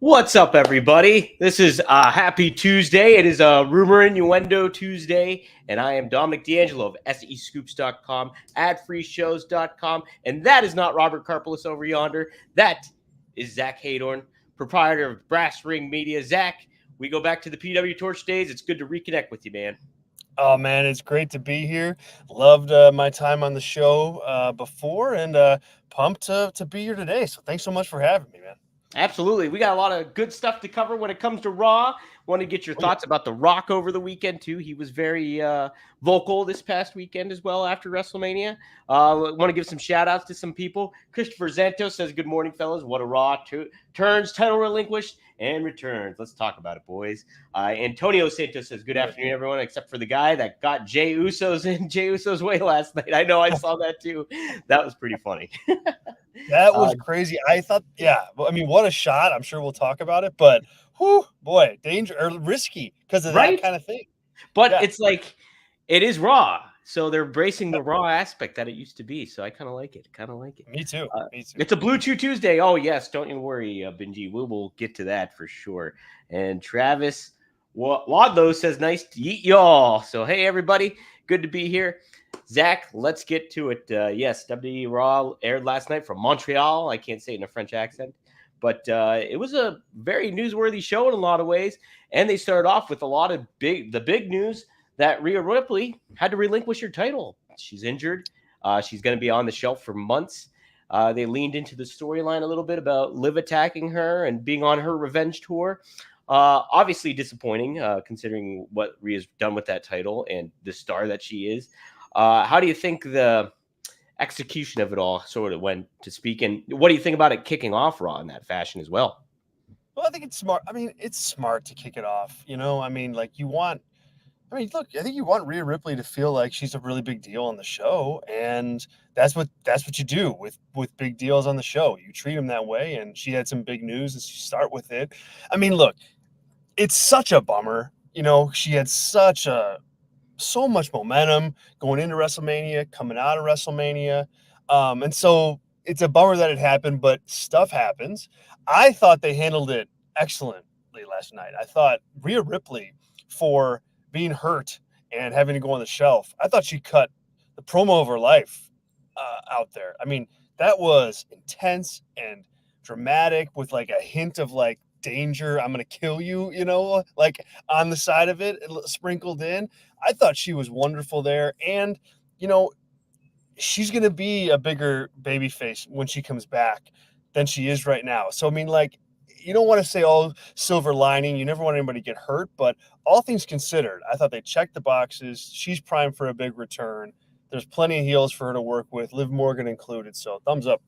What's up, everybody? This is Happy Tuesday. It is a Rumor Innuendo Tuesday, and I am Dominic DeAngelo of SEScoops.com, adfreeshows.com, and that is not Robert Karpelis over yonder. That is Zack Heydorn, proprietor of Brass Ring Media. Zach, we go back to the PW Torch days. It's good to reconnect with you, man. Oh, man, it's great to be here. Loved my time on the show before and pumped to be here today. So thanks so much for having me, man. Absolutely. We got a lot of good stuff to cover when it comes to Raw. Want to get your Oh, yeah. thoughts about The Rock over the weekend, too. He was very vocal this past weekend as well after WrestleMania. Want to give some shout outs to some people. Christopher Zanto says, "Good morning, fellas. What a Raw. Turns, title relinquished, and returns." Let's talk about it, boys. Antonio Santos says, "Good afternoon, everyone, except for the guy that got Jey Uso's way last night." I know, I saw that, too. That was pretty funny. That was crazy. I thought, yeah, well, I mean, what a shot. I'm sure we'll talk about it, but whew, boy, danger or risky because of that Right? kind of thing. But Yeah. it's like it is Raw, so they're embracing the Raw aspect that it used to be. So I kind of like it. Me too. Me too. It's a Blue Chew Tuesday. Oh yes, don't you worry, Benji. We will get to that for sure. And Travis Wadlow says, "Nice to meet y'all." So hey, everybody, good to be here. Zach, let's get to it. Yes, WWE Raw aired last night from Montreal. I can't say it in a French accent, but it was a very newsworthy show in a lot of ways. And they started off with a lot of the big news that Rhea Ripley had to relinquish her title. She's injured. She's going to be on the shelf for months. They leaned into the storyline a little bit about Liv attacking her and being on her revenge tour. Obviously disappointing, considering what Rhea's done with that title and the star that she is. How do you think the execution of it all sort of went to speak? And what do you think about it kicking off Raw in that fashion as well? Well, I think it's smart. I mean, it's smart to kick it off. I mean, look, I think you want Rhea Ripley to feel like she's a really big deal on the show, and that's what you do with big deals on the show. You treat them that way, and she had some big news, and you start with it. I mean, look, it's such a bummer. She had so much momentum going into WrestleMania, coming out of WrestleMania, and so it's a bummer that it happened. But stuff happens. I thought they handled it excellently last night. I thought Rhea Ripley, for being hurt and having to go on the shelf, I thought she cut the promo of her life out there. I mean, that was intense and dramatic with like a hint of like danger. I'm going to kill you, like on the side of it, sprinkled in. I thought she was wonderful there. And, she's going to be a bigger baby face when she comes back than she is right now. So, I mean, like, you don't want to say all silver lining. You never want anybody to get hurt, but all things considered, I thought they checked the boxes. She's primed for a big return. There's plenty of heels for her to work with, Liv Morgan included. So thumbs up.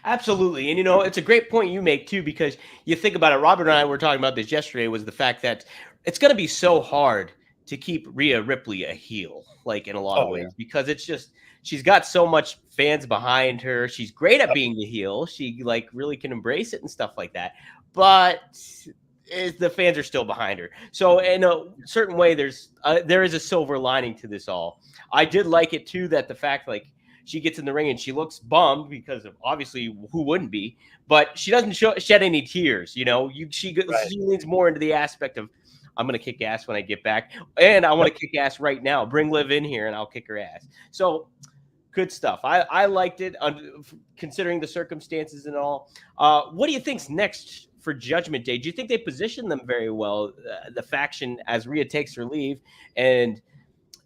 Absolutely. And, it's a great point you make, too, because you think about it. Robert and I were talking about this yesterday, was the fact that it's going to be so hard to keep Rhea Ripley a heel, like in a lot of ways, because it's just she's got so much fans behind her. She's great at being the heel. She like really can embrace it and stuff like that. But the fans are still behind her. So in a certain way, there is a silver lining to this all. I did like it too, that the fact like she gets in the ring and she looks bummed because of obviously who wouldn't be, but she doesn't shed any tears. She leans more into the aspect of, I'm going to kick ass when I get back, and I want to kick ass right now. Bring Liv in here and I'll kick her ass. So good stuff. I liked it, considering the circumstances and all. What do you think's next for Judgment Day? Do you think they position them very well, the faction, as Rhea takes her leave, and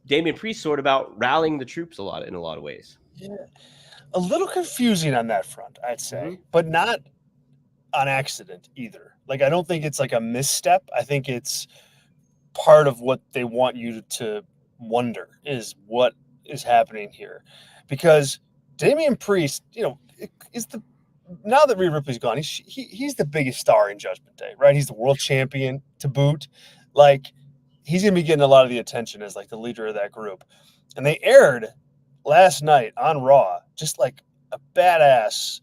Damian Priest sort of about rallying the troops in a lot of ways? Yeah. A little confusing on that front, I'd say, but not on accident either. Like, I don't think it's like a misstep. I think it's part of what they want you to wonder is what is happening here, because Damian Priest, is now that Rhea Ripley's gone, he's the biggest star in Judgment Day, right? He's the world champion to boot. Like, he's gonna be getting a lot of the attention as like the leader of that group. And they aired last night on Raw just like a badass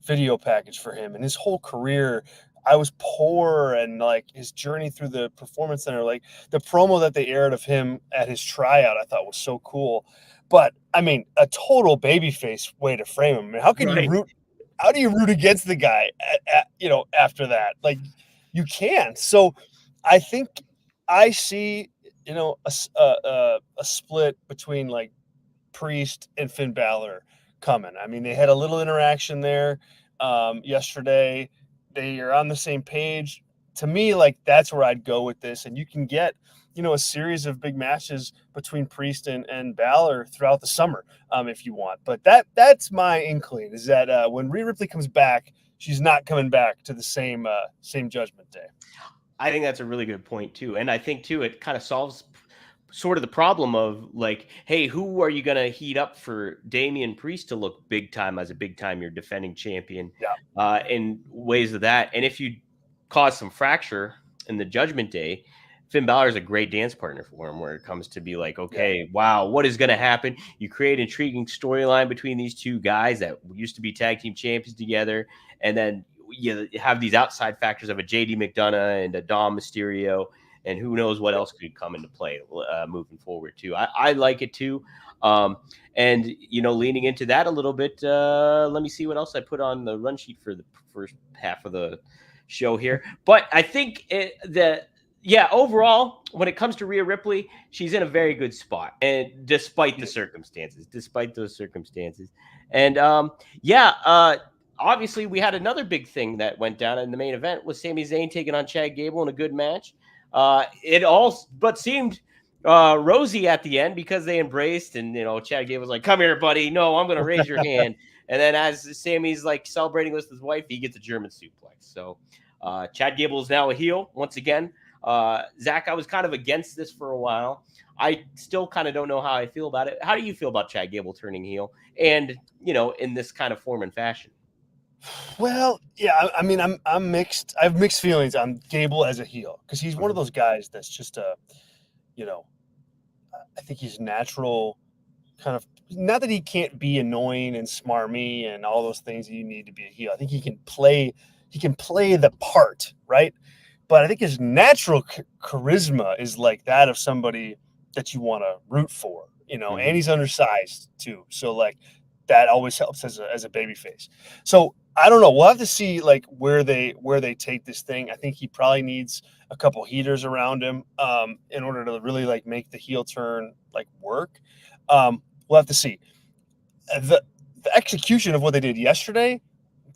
video package for him and his whole career. I Was Poor, and like his journey through the Performance Center, like the promo that they aired of him at his tryout, I thought was so cool. But I mean, a total babyface way to frame him. I mean, how can you root how do you root against the guy after that? Like, you can't. So I think I see, a split between like Priest and Finn Balor coming. I mean, they had a little interaction there yesterday. They are on the same page. To me, like, that's where I'd go with this. And you can get, a series of big matches between Priest and Balor throughout the summer if you want. But that's my inkling, is that when Rhea Ripley comes back, she's not coming back to the same Judgment Day. I think that's a really good point too. And I think too, it kind of solves sort of the problem of like, hey, who are you going to heat up for Damian Priest to look big time as a big time you're defending champion in ways of that. And if you cause some fracture in the Judgment Day, Finn Balor is a great dance partner for him where it comes to be like, okay, wow, what is going to happen? You create intriguing storyline between these two guys that used to be tag team champions together. And then you have these outside factors of a JD McDonough and a Dom Mysterio, and who knows what else could come into play moving forward too. I like it too. And, leaning into that a little bit, let me see what else I put on the run sheet for the first half of the show here. But I think overall, when it comes to Rhea Ripley, she's in a very good spot, and despite those circumstances. And obviously, we had another big thing that went down in the main event was Sami Zayn taking on Chad Gable in a good match. It all but seemed rosy at the end because they embraced, and Chad Gable was like, "Come here, buddy. No, I'm going to raise your hand." And then as Sammy's like celebrating with his wife, he gets a German suplex. So Chad Gable is now a heel once again. Zach, I was kind of against this for a while. I still kind of don't know how I feel about it. How do you feel about Chad Gable turning heel and, in this kind of form and fashion? Well, yeah, I mean, I'm mixed. I have mixed feelings on Gable as a heel because he's one of those guys that's just I think he's natural, kind of, not that he can't be annoying and smarmy and all those things that you need to be a heel. I think he can play the part, right? But I think his natural charisma is like that of somebody that you want to root for, and he's undersized too. So like that always helps as a baby face. So I don't know. We'll have to see like where they take this thing. I think he probably needs a couple heaters around him in order to really like make the heel turn like work. We'll have to see. The execution of what they did yesterday,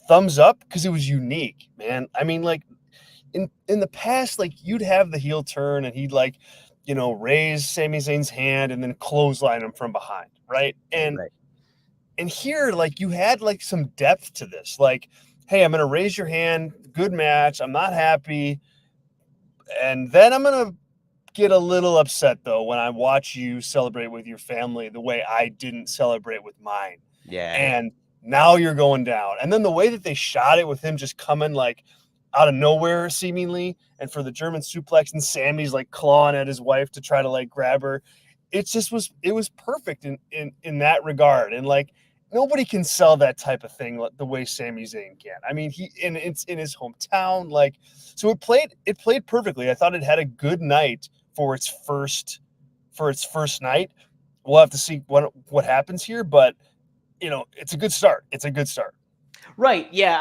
thumbs up, because it was unique, man. I mean, like in the past, like you'd have the heel turn and he'd like, raise Sami Zayn's hand and then clothesline him from behind, right? And here, like, you had like some depth to this. Like, hey, I'm gonna raise your hand, good match. I'm not happy, and then I'm gonna get a little upset though when I watch you celebrate with your family the way I didn't celebrate with mine. Yeah. And now you're going down. And then the way that they shot it with him just coming like out of nowhere seemingly, and for the German suplex and Sammy's like clawing at his wife to try to like grab her. It was perfect in that regard. And like nobody can sell that type of thing the way Sami Zayn can. I mean, it's in his hometown, like, so it played perfectly. I thought it had a good night for its first night. We'll have to see what happens here, but it's a good start. Right. Yeah.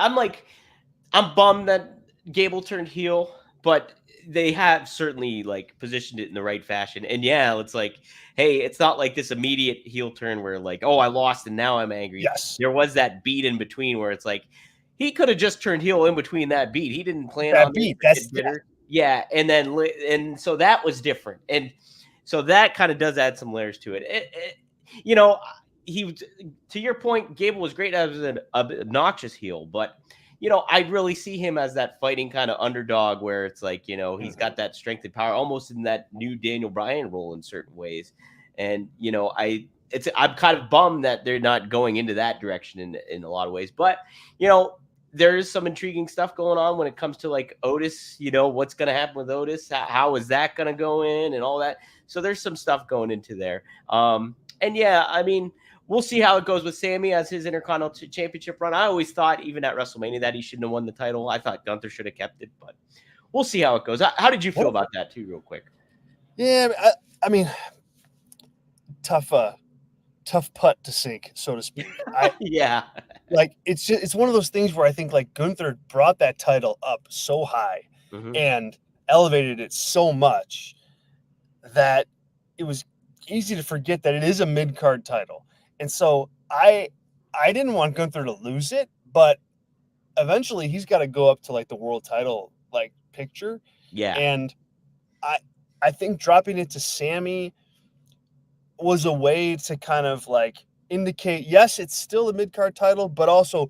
I'm bummed that Gable turned heel, but they have certainly like positioned it in the right fashion. And yeah, it's like, hey, it's not like this immediate heel turn where like, oh, I lost and now I'm angry. Yes. There was that beat in between where it's like he could have just turned heel in between that beat. He didn't plan that on beat. Yeah, and so that was different. And so that kind of does add some layers to it. He, to your point, Gable was great as an obnoxious heel, but I really see him as that fighting kind of underdog where it's like, he's got that strength and power almost in that new Daniel Bryan role in certain ways. And, I'm kind of bummed that they're not going into that direction in a lot of ways. But, there is some intriguing stuff going on when it comes to like Otis, what's going to happen with Otis? How is that going to go in and all that? So there's some stuff going into there. And yeah, I mean, we'll see how it goes with Sami as his Intercontinental Championship run. I always thought, even at WrestleMania, that he shouldn't have won the title. I thought Gunther should have kept it, but we'll see how it goes. How did you feel about that too, real quick? Yeah, I mean, tough tough putt to sink, so to speak. I Yeah. like it's one of those things where I think like Gunther brought that title up so high Hmm. and elevated it so much that it was easy to forget that it is a mid card title. And so I didn't want Gunther to lose it, but eventually he's got to go up to like the world title like picture. Yeah. And I I think dropping it to Sammy was a way to kind of like indicate, yes, it's still a mid card title, but also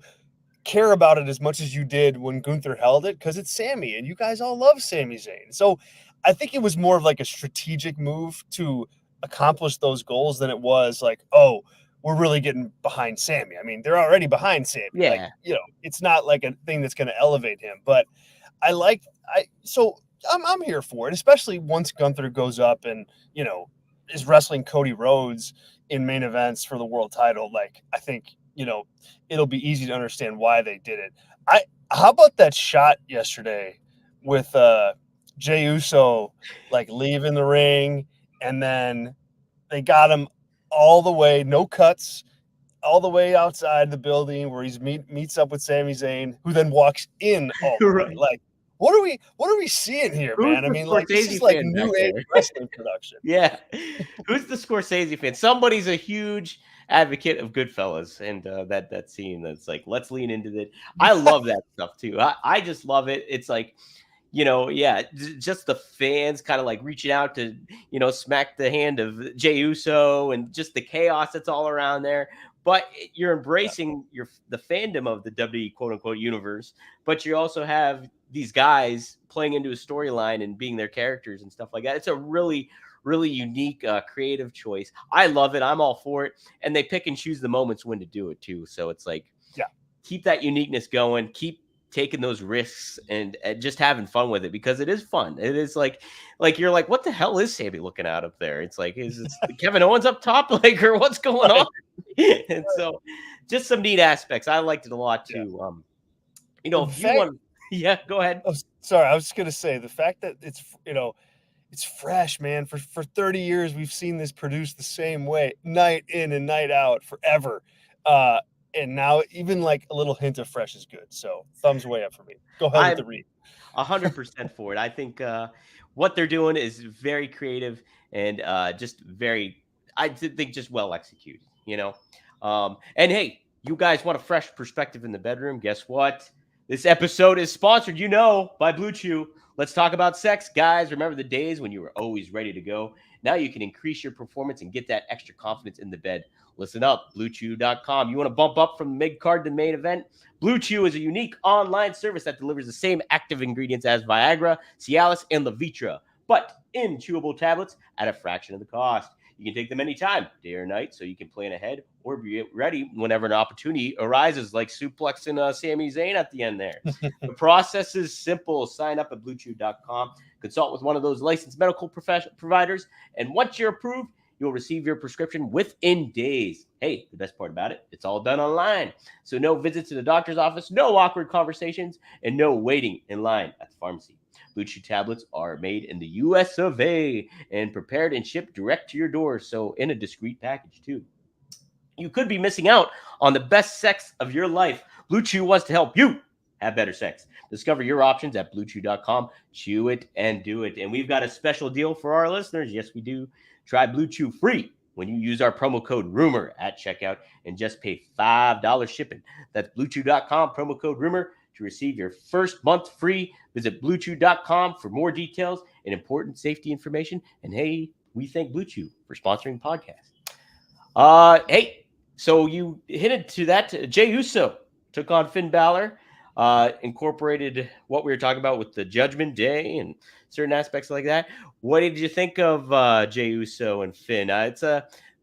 care about it as much as you did when Gunther held it because it's Sammy and you guys all love Sami Zayn. So I think it was more of like a strategic move to accomplish those goals than it was like, oh, we're really getting behind Sammy. I mean, they're already behind Sammy. Like, Yeah. it's not like a thing that's going to elevate him. But I like I so I'm here for it, especially once Gunther goes up and is wrestling Cody Rhodes in main events for the world title. Like, I think it'll be easy to understand why they did it. I How about that shot yesterday with Jey Uso like leaving the ring, and then they got him all the way, no cuts, all the way outside the building where he's meets up with Sami Zayn, who then walks in all the way. Right. Like, what are we seeing here, Who's man? I the mean, like, this is Scorsese like fan back new age there? wrestling production. Yeah. Who's the Scorsese fan? Somebody's a huge advocate of Goodfellas and that scene that's like, let's lean into it. I love that stuff too. I just love it. It's like, yeah, just the fans kind of like reaching out to, smack the hand of Jey Uso and just the chaos that's all around there. But you're Yeah. embracing the fandom of the WWE quote unquote universe, but you also have these guys playing into a storyline and being their characters and stuff like that. It's a really, really unique, creative choice. I love it. I'm all for it. And they pick and choose the moments when to do it too. So it's like, Yeah. keep that uniqueness going. Keep taking those risks and just having fun with it because it is fun. It is like you're like, what the hell is Sammy looking at up there? It's like, is it Kevin Owens up top, like, or what's going on? Right. And so, just some neat aspects. I liked it a lot Yeah. too. The If you fact want, yeah, go ahead. oh, sorry, I was just gonna say the fact that it's fresh, man. For 30 years, we've seen this produced the same way, night in and night out, forever. Uh, and now even like a little hint of fresh is good. So thumbs way up for me. Go ahead with I'm the read. 100% for it. I think what they're doing is very creative and just very, think just well executed. And hey, you guys want a fresh perspective in the bedroom? Guess what? This episode is sponsored, by Blue Chew. Let's talk about sex, guys. Remember the days when you were always ready to go? Now you can increase your performance and get that extra confidence in the bed. Listen up, BlueChew.com. You want to bump up from the mid card to main event? Blue Chew is a unique online service that delivers the same active ingredients as Viagra, Cialis, and Levitra, but in chewable tablets at a fraction of the cost. You can take them anytime, day or night, so you can plan ahead or be ready whenever an opportunity arises, like suplexing Sami Zayn at the end there. The process is simple. Sign up at BlueChew.com, consult with one of those licensed medical providers, and once you're approved, you'll receive your prescription within days. Hey, the best part about it, it's all done online. So no visits to the doctor's office, no awkward conversations, and no waiting in line at the pharmacy. Blue Chew tablets are made in the US of A and prepared and shipped direct to your door, so in a discreet package too. You could be missing out on the best sex of your life. Blue Chew wants to help you have better sex. Discover your options at bluechew.com. Chew it and do it. And we've got a special deal for our listeners. Yes, we do. Try Blue Chew free when you use our promo code RUMOR at checkout and just pay $5 shipping. That's bluechew.com, promo code RUMOR to receive your first month free. Visit bluechew.com for more details and important safety information. And hey, we thank Blue Chew for sponsoring the podcast. Hey, so you hinted to that. Jey Uso took on Finn Balor, incorporated what we were talking about with the Judgment Day and certain aspects like that. What did you think of Jey Uso and Finn?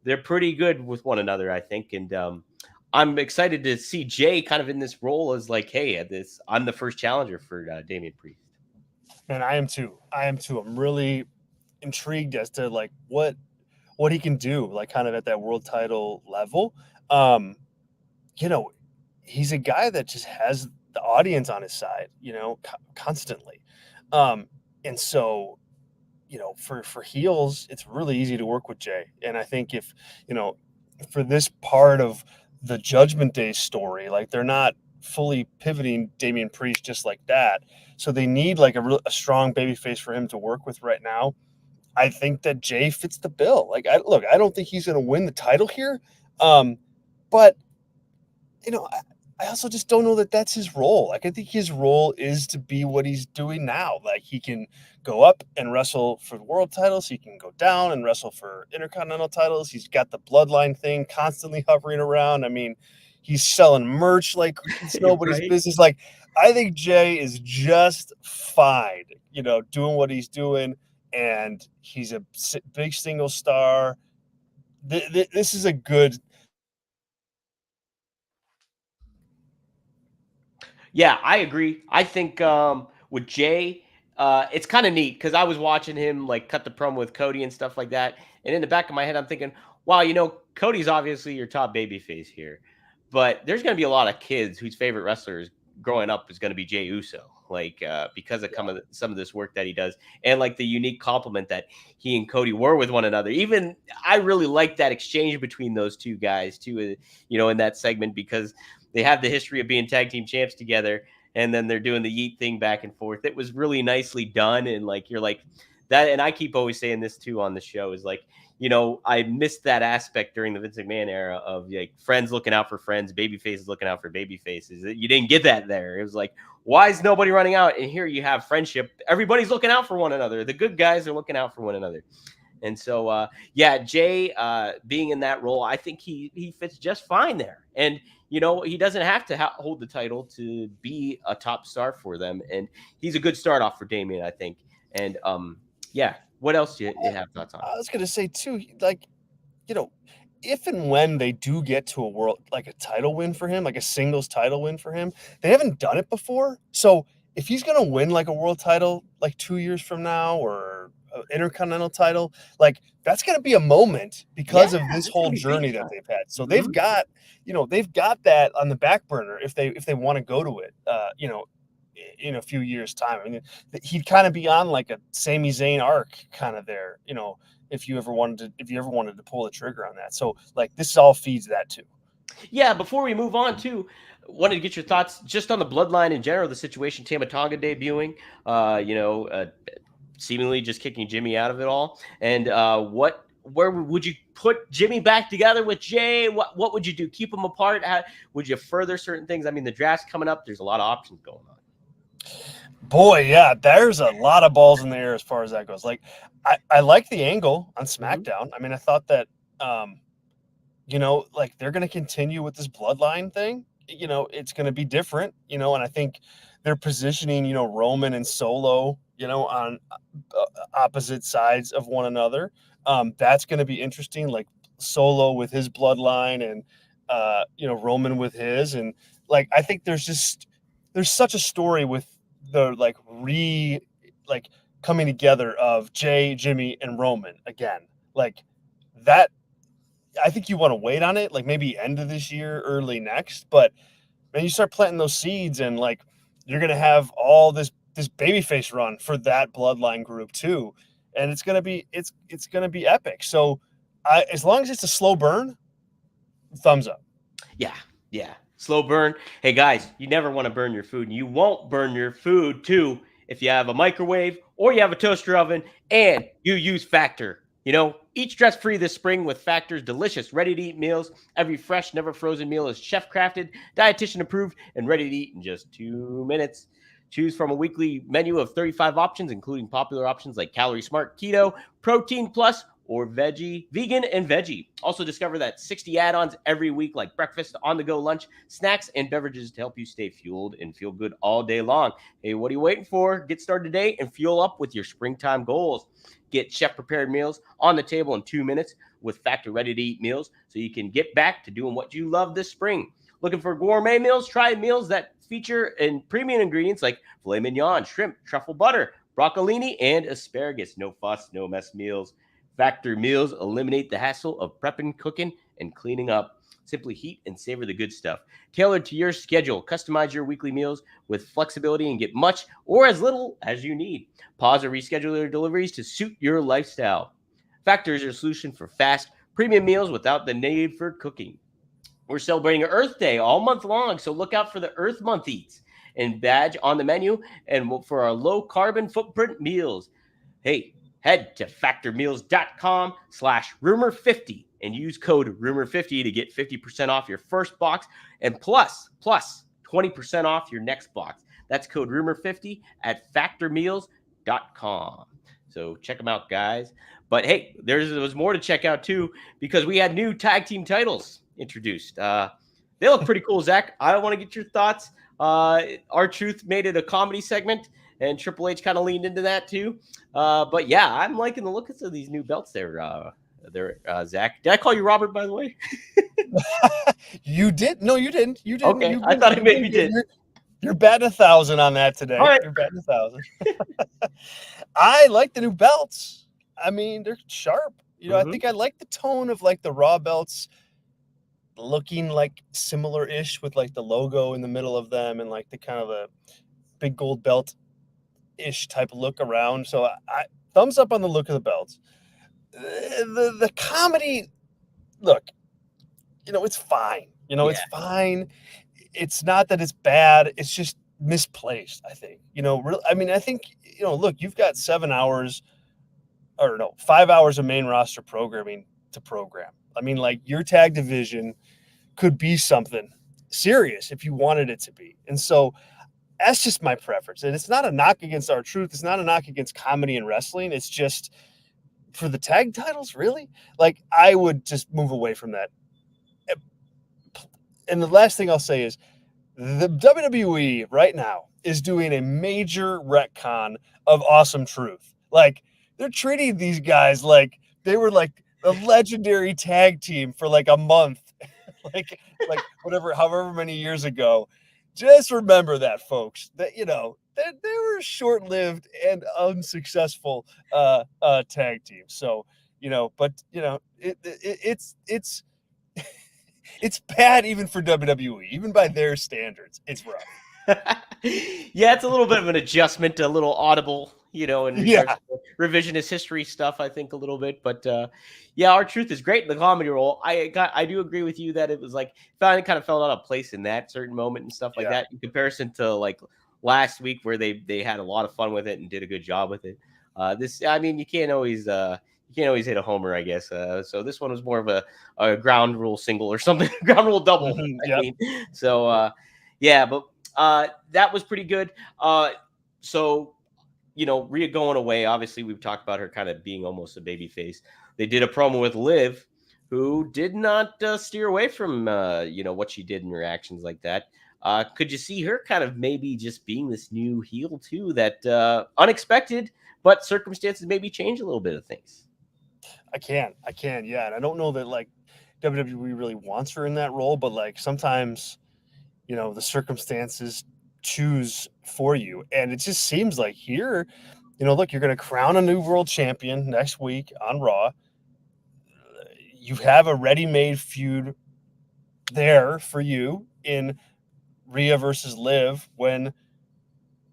They're pretty good with one another, I think, and I'm excited to see Jay kind of in this role as like, hey, I'm the first challenger for Damian Priest. And I am too. I'm really intrigued as to like what he can do, like kind of at that world title level. Um, you know, he's a guy that just has the audience on his side, constantly. And so, for heels, it's really easy to work with Jay. And I think if, for this part of the Judgment Day story. Like they're not fully pivoting Damian Priest just like that. So they need like a strong babyface for him to work with right now. I think that Jay fits the bill. Like I don't think he's going to win the title here, but you know, I also just don't know that that's his role. Like, I think his role is to be what he's doing now. Like, he can go up and wrestle for the world titles. He can go down and wrestle for intercontinental titles. He's got the bloodline thing constantly hovering around. I mean, he's selling merch like it's nobody's Right? business. Like, I think Jay is just fine, doing what he's doing. And he's a big single star. This is a good. Yeah, I agree. I think with Jay, it's kind of neat because I was watching him like cut the promo with Cody and stuff like that, and in the back of my head, I'm thinking, wow, Cody's obviously your top babyface here, but there's going to be a lot of kids whose favorite wrestlers growing up is going to be Jay Uso, like because of some of this work that he does, and like the unique compliment that he and Cody were with one another. Even I really like that exchange between those two guys too, in that segment because they have the history of being tag team champs together, and then they're doing the yeet thing back and forth. It was really nicely done, and like you're like that. And I keep always saying this too on the show is like, I missed that aspect during the Vince McMahon era of like friends looking out for friends, baby faces looking out for baby faces. You didn't get that there. It was like, why is nobody running out? And here you have friendship. Everybody's looking out for one another. The good guys are looking out for one another. And so, yeah, Jay being in that role, I think he fits just fine there. And he doesn't have to hold the title to be a top star for them. And he's a good start off for Damien, I think. And yeah, what else do you have thoughts on? I was gonna say too, like, if and when they do get to a title win for him, like a singles title win for him, they haven't done it before. So if he's gonna win like a world title like 2 years from now or an intercontinental title, like that's gonna be a moment because Yeah, of this that's gonna whole be big journey that time. they've had. So Mhm. they've got that on the back burner if they want to go to it. In a few years' time. I mean, he'd kind of be on like a Sami Zayn arc kind of there, if you ever wanted to pull the trigger on that. So like this all feeds that too. Yeah, before we move on too, wanted to get your thoughts just on the bloodline in general, the situation, Tama Tonga debuting, seemingly just kicking Jimmy out of it all. And where would you put Jimmy back together with Jay? What would you do? Keep them apart? Would you further certain things? I mean, the draft's coming up. There's a lot of options going on. Boy, yeah, there's a lot of balls in the air as far as that goes. Like I like the angle on Hmm. SmackDown. I mean, I thought that like they're going to continue with this bloodline thing. It's going to be different, and I think they're positioning, Roman and Solo, on opposite sides of one another. That's going to be interesting, like Solo with his bloodline and, Roman with his. And like, I think there's such a story with the like coming together of Jay, Jimmy, and Roman again. Like that I think you want to wait on it, like maybe end of this year, early next. But then you start planting those seeds, and like you're gonna have all this babyface run for that bloodline group too, and it's gonna be epic. So, as long as it's a slow burn, thumbs up. Yeah, yeah. Slow burn. Hey guys, you never want to burn your food, and you won't burn your food too if you have a microwave or you have a toaster oven and you use Factor. Eat stress free this spring with Factor's delicious, ready to eat meals. Every fresh, never frozen meal is chef crafted, dietitian approved, and ready to eat in just 2 minutes. Choose from a weekly menu of 35 options, including popular options like Calorie Smart, Keto, Protein Plus, or vegan and veggie. Also discover that 60 add-ons every week like breakfast, on-the-go lunch, snacks, and beverages to help you stay fueled and feel good all day long. Hey, what are you waiting for? Get started today and fuel up with your springtime goals. Get chef-prepared meals on the table in 2 minutes with Factor ready-to-eat meals so you can get back to doing what you love this spring. Looking for gourmet meals? Try meals that feature premium ingredients like filet mignon, shrimp, truffle butter, broccolini, and asparagus. No fuss, no mess meals. Factor meals eliminate the hassle of prepping, cooking, and cleaning up. Simply heat and savor the good stuff. Tailored to your schedule, customize your weekly meals with flexibility and get much or as little as you need. Pause or reschedule your deliveries to suit your lifestyle. Factor is your solution for fast, premium meals without the need for cooking. We're celebrating Earth Day all month long, so look out for the Earth Month Eats and badge on the menu and for our low carbon footprint meals. Hey, head to factormeals.com/rumor50 and use code rumor50 to get 50% off your first box and plus 20% off your next box. That's code rumor50 at factormeals.com. So check them out, guys. But hey, there was more to check out too, because we had new tag team titles introduced. They look pretty cool, Zach. I want to get your thoughts. R-Truth made it a comedy segment, and Triple H kind of leaned into that too. But yeah, I'm liking the looks of these new belts there. Zach. Did I call you Robert, by the way? You did? No, you didn't. You didn't. Okay, I thought I maybe did. You're batting 1,000 on that today. All right. You're batting 1,000. I like the new belts. I mean, they're sharp. You know, I think I like the tone of like the Raw belts looking like similar-ish with like the logo in the middle of them and like the kind of a big gold belt-ish type of look around. So I thumbs up on the look of the belts. The comedy, look, you know, it's fine. You know, it's fine. It's not that it's bad. It's just misplaced, I think. You know, I mean, I think, you know, look, you've got 7 hours or no, 5 hours of main roster programming to program. I mean, like your tag division could be something serious if you wanted it to be. And so that's just my preference. And it's not a knock against R-Truth. It's not a knock against comedy and wrestling. It's just for the tag titles, really? Like I would just move away from that. And the last thing I'll say is the WWE right now is doing a major retcon of Awesome Truth. Like they're treating these guys like they were like a legendary tag team for like a month, like whatever, however many years ago. Just remember that, folks, that, you know, that they were short-lived and unsuccessful tag team. So, you know, but you know, it's it's bad even for WWE, even by their standards. It's rough. Yeah, it's a little bit of an adjustment, a little audible, you know, in regards to revisionist history stuff, I think a little bit. But yeah, R-Truth is great in the comedy role. I do agree with you that it was like kind of fell out of place in that certain moment and stuff like that in comparison to like last week where they had a lot of fun with it and did a good job with it. I mean, you can't always hit a homer, I guess. So this one was more of a ground rule single or something, ground rule double. I mean, so yeah, but that was pretty good. So, you know, Rhea going away. Obviously, we've talked about her kind of being almost a baby face. They did a promo with Liv, who did not steer away from, you know, what she did in her actions like that. Could you see her kind of maybe just being this new heel too, that unexpected, but circumstances maybe change a little bit of things? I can, yeah. And I don't know that like WWE really wants her in that role, but like sometimes, you know, the circumstances choose for you. And it just seems like here, you know, look, you're going to crown a new world champion next week on Raw. You have a ready-made feud there for you in Rhea versus Liv when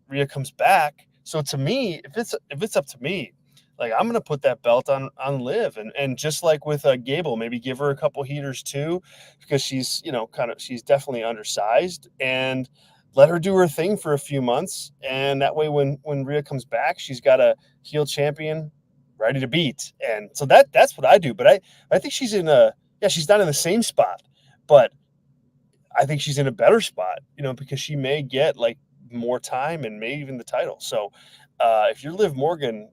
Rhea comes back. So to me, if it's up to me, like I'm gonna put that belt on Liv, and just like with Gable, maybe give her a couple heaters too, because she's, you know, she's definitely undersized, and let her do her thing for a few months, and that way when Rhea comes back, she's got a heel champion ready to beat. And so that's what I do. But I think she's she's not in the same spot, but I think she's in a better spot, you know, because she may get like more time and maybe even the title. So if you're Liv Morgan,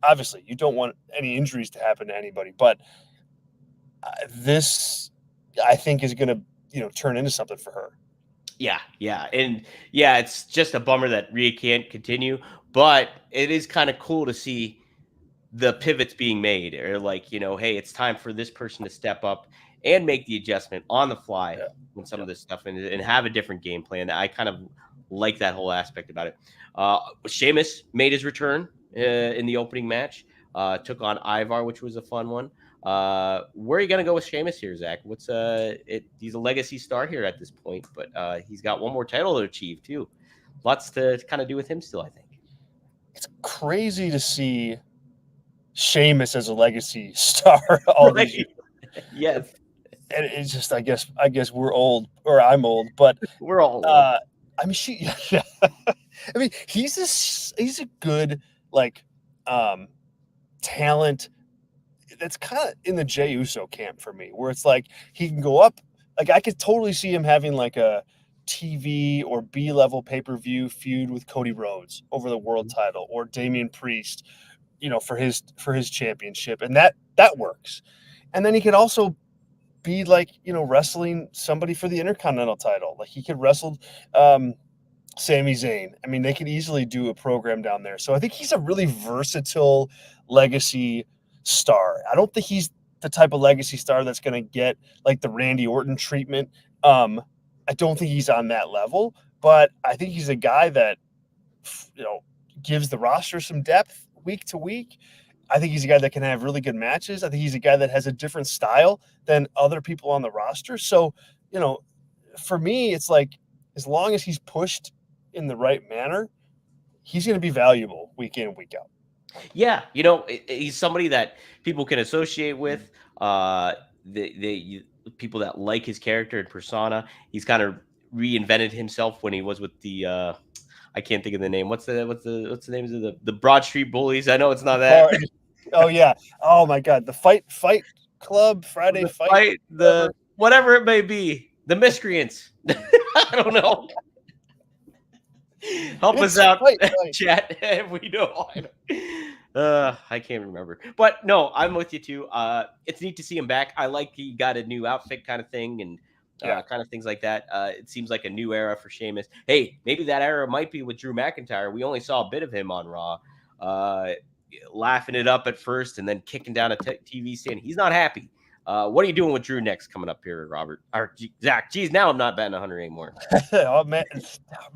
obviously you don't want any injuries to happen to anybody, but this I think is going to, you know, turn into something for her. Yeah. And yeah, it's just a bummer that Rhea can't continue, but it is kind of cool to see the pivots being made, or like, you know, hey, it's time for this person to step up and make the adjustment on the fly when some of this stuff and have a different game plan. I kind of like that whole aspect about it. Sheamus made his return in the opening match, took on Ivar, which was a fun one. Where are you going to go with Sheamus here, Zach? He's a legacy star here at this point, but he's got one more title to achieve too. Lots to kind of do with him still, I think. It's crazy to see Sheamus as a legacy star all these years. Right. Yes. And it's just, I guess we're old, or I'm old, but We're all old. I mean, yeah. I mean, he's a good like talent that's kind of in the Jey Uso camp for me, where it's like he can go up. Like I could totally see him having like a TV or B level pay per view feud with Cody Rhodes over the world title, or Damian Priest, for his championship, and that works. And then he could also be like wrestling somebody for the Intercontinental title. Like he could wrestle Sami Zayn. I mean, they could easily do a program down there. So I think he's a really versatile legacy star. I don't think he's the type of legacy star that's going to get like the Randy Orton treatment. I don't think he's on that level, but I think he's a guy that gives the roster some depth week to week. I think he's a guy that can have really good matches. I think he's a guy that has a different style than other people on the roster. So, for me, it's like as long as he's pushed in the right manner, he's going to be valuable week in, week out. Yeah, he's somebody that people can associate with. The people that like his character and persona. He's kind of reinvented himself when he was with the. I can't think of the name. What's the names of the Broad Street Bullies? I know it's not that. Oh yeah. Oh my God. The Fight Club, Friday Fight, the whatever it may be, the Miscreants. I don't know. Help us out, chat. If we know. I can't remember, but no, I'm with you too. It's neat to see him back. I like he got a new outfit kind of thing, and kind of things like that. It seems like a new era for Sheamus. Hey, maybe that era might be with Drew McIntyre. We only saw a bit of him on Raw, laughing it up at first and then kicking down a TV stand. He's not happy. What are you doing with Drew next coming up here, Robert? Or Zach? Geez, now I'm not batting 100 anymore. Oh man,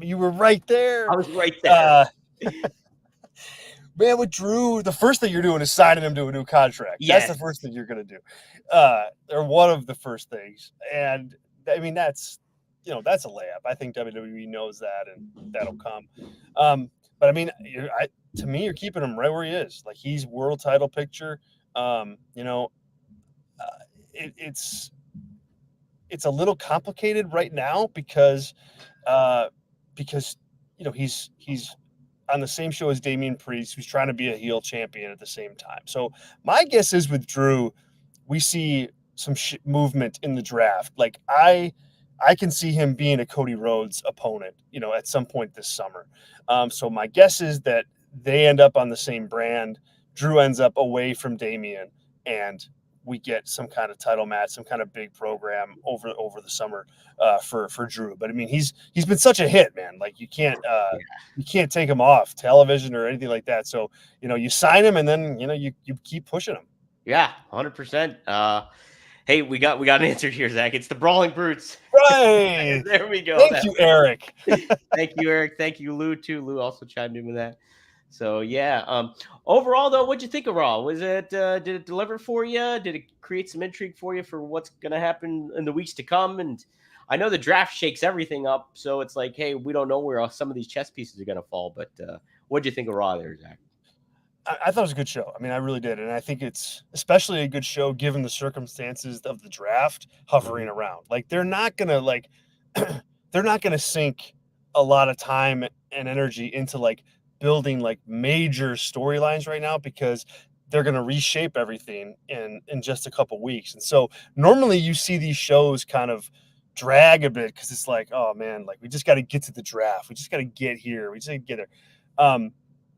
you were right there. I was right there. Man, with Drew, the first thing you're doing is signing him to a new contract. Yes. That's the first thing you're going to do. Or one of the first things. And I mean, that's a layup. I think WWE knows that, and that'll come. But I mean, to me, you're keeping him right where he is. Like he's world title picture. It's a little complicated right now because he's on the same show as Damian Priest, who's trying to be a heel champion at the same time. So my guess is with Drew, we see some movement in the draft. Like I can see him being a Cody Rhodes opponent, at some point this summer. So my guess is that they end up on the same brand. Drew ends up away from Damian, and we get some kind of title match, some kind of big program over the summer for Drew. But I mean, he's been such a hit, man. Like you can't take him off television or anything like that. So you sign him, and then you keep pushing him. Yeah, 100%. Hey, we got an answer here, Zach. It's the Brawling Brutes. Right. There we go. Thank you, Eric. Thank you, Eric. Thank you, Lou, too. Lou also chimed in with that. So, yeah. Overall, though, what'd you think of Raw? Was it, did it deliver for you? Did it create some intrigue for you for what's going to happen in the weeks to come? And I know the draft shakes everything up. So it's like, hey, we don't know where some of these chess pieces are going to fall. But what'd you think of Raw there, Zach? I thought it was a good show. I mean, I really did. And I think it's especially a good show given the circumstances of the draft hovering around. Like they're not going to sink a lot of time and energy into like building like major storylines right now because they're going to reshape everything in just a couple weeks. And so normally you see these shows kind of drag a bit because it's like, oh man, like we just got to get to the draft. We just got to get here. We just got to get there.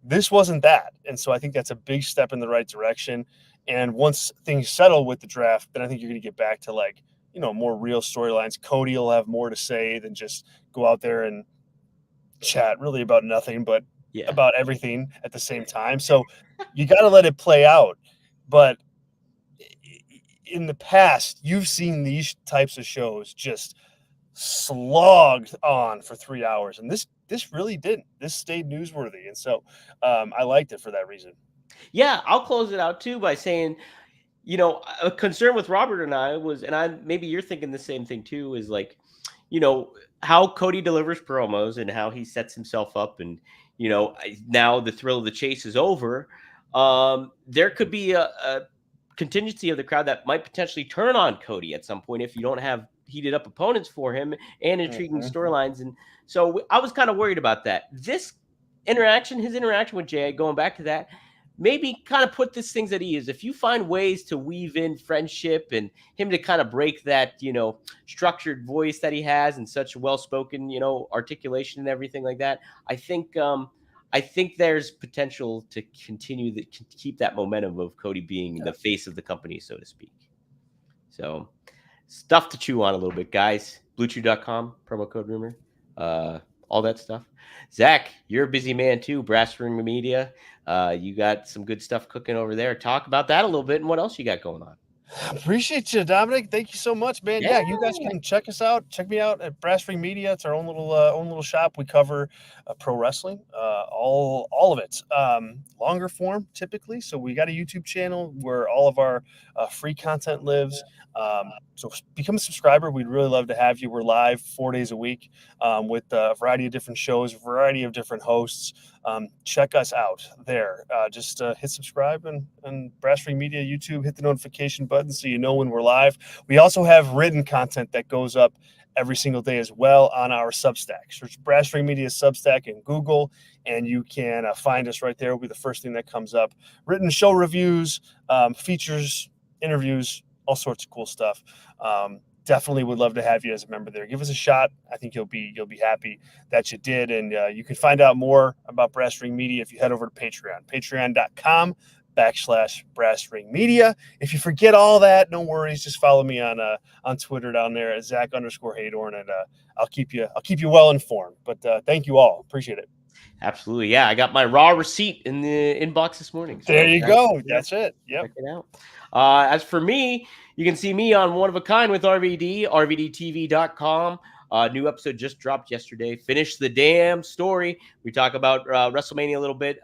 This wasn't that. And so I think that's a big step in the right direction. And once things settle with the draft, then I think you're going to get back to like, more real storylines. Cody will have more to say than just go out there and chat really about nothing, but about everything at the same time. So you got to let it play out. But in the past, you've seen these types of shows just slogged on for 3 hours. And this really didn't. This stayed newsworthy. And so I liked it for that reason. Yeah, I'll close it out too by saying, a concern with Robert and I was, and maybe you're thinking the same thing too, is like, how Cody delivers promos and how he sets himself up. And, now the thrill of the chase is over. there could be a contingency of the crowd that might potentially turn on Cody at some point if you don't have heated up opponents for him and intriguing storylines. And so I was kind of worried about that. This interaction, his interaction with Jay, going back to that, maybe kind of put these things at ease. If you find ways to weave in friendship and him to kind of break that, structured voice that he has and such well-spoken, articulation and everything like that, I think there's potential to continue to keep that momentum of Cody being the face of the company, so to speak. So stuff to chew on a little bit, guys. BlueChew.com, promo code rumor, all that stuff. Zach, you're a busy man too. Brass Ring Media. You got some good stuff cooking over there. Talk about that a little bit and what else you got going on. Appreciate you, Dominic. Thank you so much, man. Yeah, you guys can check us out. Check me out at Brass Ring Media. It's our own little shop. We cover pro wrestling, all of it, longer form typically. So we got a YouTube channel where all of our free content lives. So become a subscriber. We'd really love to have you. We're live 4 days a week with a variety of different shows, a variety of different hosts. Check us out there. Just hit subscribe and Brass Ring Media YouTube, hit the notification button so you know when we're live. We also have written content that goes up every single day as well on our Substack. Search Brass Ring Media Substack in Google, and you can find us right there. It'll be the first thing that comes up. Written show reviews, features, interviews, all sorts of cool stuff. Definitely would love to have you as a member there. Give us a shot. I think you'll be happy that you did. And you can find out more about Brass Ring Media if you head over to Patreon, patreon.com/Brass Ring Media. If you forget all that, no worries. Just follow me on Twitter down there at Zack_Heydorn, and I'll keep you well informed. But thank you all. Appreciate it. Absolutely. Yeah. I got my raw receipt in the inbox this morning. So there you go. That's it. Yep. Check it out. As for me, you can see me on One of a Kind with RVD, rvdtv.com. New episode just dropped yesterday. Finish the damn story. We talk about WrestleMania a little bit.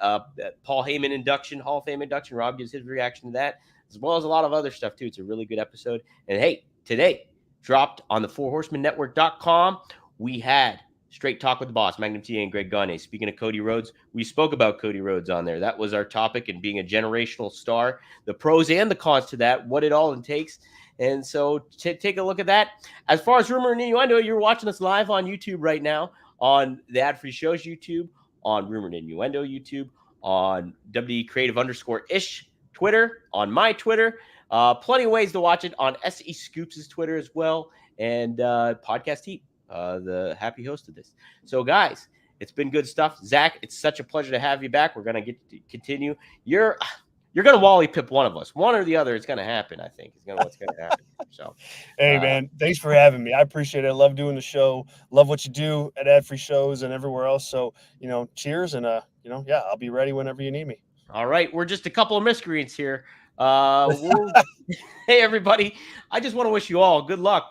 Paul Heyman induction, Hall of Fame induction. Rob gives his reaction to that, as well as a lot of other stuff too. It's a really good episode. And hey, today dropped on the fourhorsemanetwork.com. We had Straight Talk with the Boss, Magnum TA and Greg Gagne. Speaking of Cody Rhodes, we spoke about Cody Rhodes on there. That was our topic, and being a generational star, the pros and the cons to that, what it all takes. And so take a look at that. As far as Rumor and Innuendo, you're watching us live on YouTube right now, on the Ad Free Shows YouTube, on Rumor and Innuendo YouTube, on WD Creative_ish Twitter, on my Twitter. Plenty of ways to watch it on SE Scoops' Twitter as well, and Podcast Heat. The happy host of this. So, guys, it's been good stuff. Zach, it's such a pleasure to have you back. We're going to continue. You're going to Wally Pip one of us. One or the other, it's going to happen, I think. What's going to happen. So, hey, man, thanks for having me. I appreciate it. I love doing the show. Love what you do at Ad Free Shows and everywhere else. So, cheers. And, I'll be ready whenever you need me. All right. We're just a couple of miscreants here. Hey, everybody. I just want to wish you all good luck